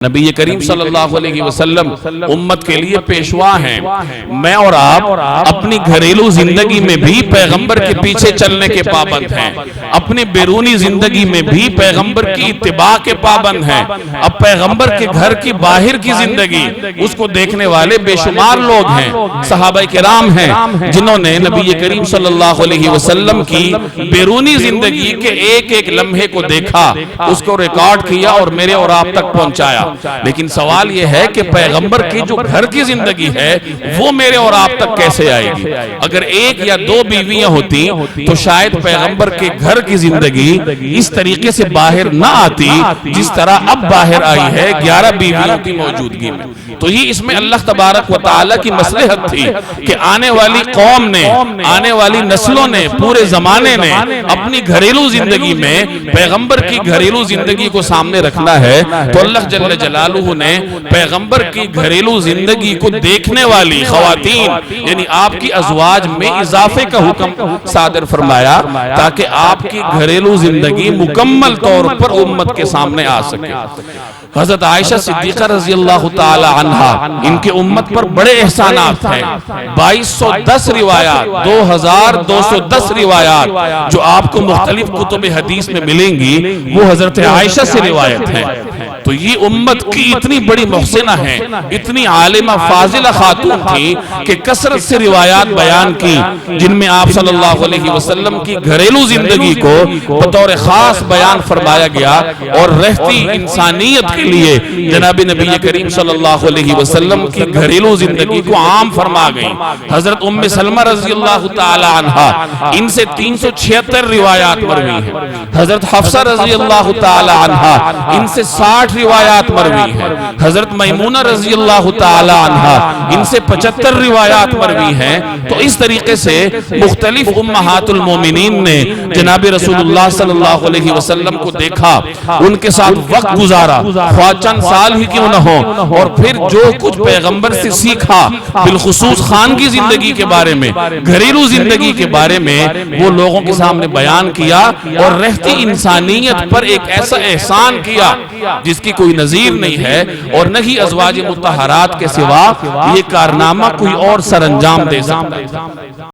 نبی کریم صلی اللہ علیہ وسلم امت کے لیے پیشوا ہیں۔ میں اور آپ اپنی گھریلو زندگی میں بھی پیغمبر کے پیچھے چلنے کے پابند ہیں، اپنی بیرونی زندگی میں بھی پیغمبر کی اتباع کے پابند ہیں۔ اب پیغمبر کے گھر کی باہر کی زندگی اس کو دیکھنے والے بے شمار لوگ ہیں، صحابہ کرام ہیں جنہوں نے نبی کریم صلی اللہ علیہ وسلم کی بیرونی زندگی کے ایک ایک لمحے کو دیکھا، اس کو ریکارڈ کیا اور میرے اور آپ تک پہنچایا۔ لیکن سوال یہ ہے کہ پیغمبر کی جو گھر کی زندگی ہے وہ میرے اور آپ تک کیسے آئے گی؟ اگر ایک یا دو بیویاں ہوتی تو شاید پیغمبر کے گھر کی زندگی اس طریقے سے باہر نہ آتی جس طرح اب باہر آئی ہے 11 بیویوں کی موجودگی میں۔ تو یہ اس میں اللہ تبارک و تعالی کی مصلحت تھی کہ آنے والی قوم نے، آنے والی نسلوں نے، پورے زمانے نے اپنی گھریلو زندگی میں پیغمبر کی گھریلو زندگی کو سامنے رکھنا ہے، تو اللہ جل جلالہ نے پیغمبر کی گھریلو زندگی کو دیکھنے والی خواتین یعنی آپ کی ازواج میں اضافے کا حکم صادر فرمایا تاکہ آپ کی گھریلو زندگی مکمل طور پر امت کے سامنے آ سکے۔ حضرت عائشہ صدیقہ رضی اللہ تعالی عنہا، ان کے امت پر بڑے احسانات ہیں، 2210 روایات، 2210 روایات جو آپ کو مختلف کتب حدیث میں ملیں گی وہ حضرت عائشہ سے روایت ہیں۔ تو یہ امت کی اتنی بڑی محسنہ ہیں، اتنی عالمہ فاضلہ خاتون تھی کہ کثرت سے روایات بیان کی جن میں آپ صلی اللہ علیہ وسلم کی گھریلو زندگی کو بطور خاص بیان فرمایا گیا اور رہتی انسانیت کے لیے جناب نبی کریم صلی اللہ علیہ وسلم کی گھریلو زندگی کو عام فرما گئی۔ حضرت ام سلمہ رضی اللہ تعالی عنہا، ان سے 376 روایات مروی ہیں۔ حضرت حفصہ رضی اللہ تعالی عنہا، ان سے 60 روایات مروی ہیں۔ حضرت میمونہ رضی اللہ تعالی عنہا، ان سے 75 روایات مروی ہیں۔ تو اس طریقے سے مختلف امہات المومنین نے جناب رسول اللہ صلی اللہ علیہ وسلم کو دیکھا، ان کے ساتھ وقت گزارا، خواہ چند سال ہی کیوں نہ ہو، اور پھر جو کچھ پیغمبر سے سیکھا بالخصوص خان کی زندگی کے بارے میں، گھریلو زندگی کے بارے میں، وہ لوگوں کے سامنے بیان کیا اور رہتی انسانیت پر ایک ایسا احسان کیا جس کی کوئی نظیر نہیں ہے، اور نہ ہی ازواج مطہرات کے سوا یہ کارنامہ کوئی اور سر انجام دے سکتا ہے۔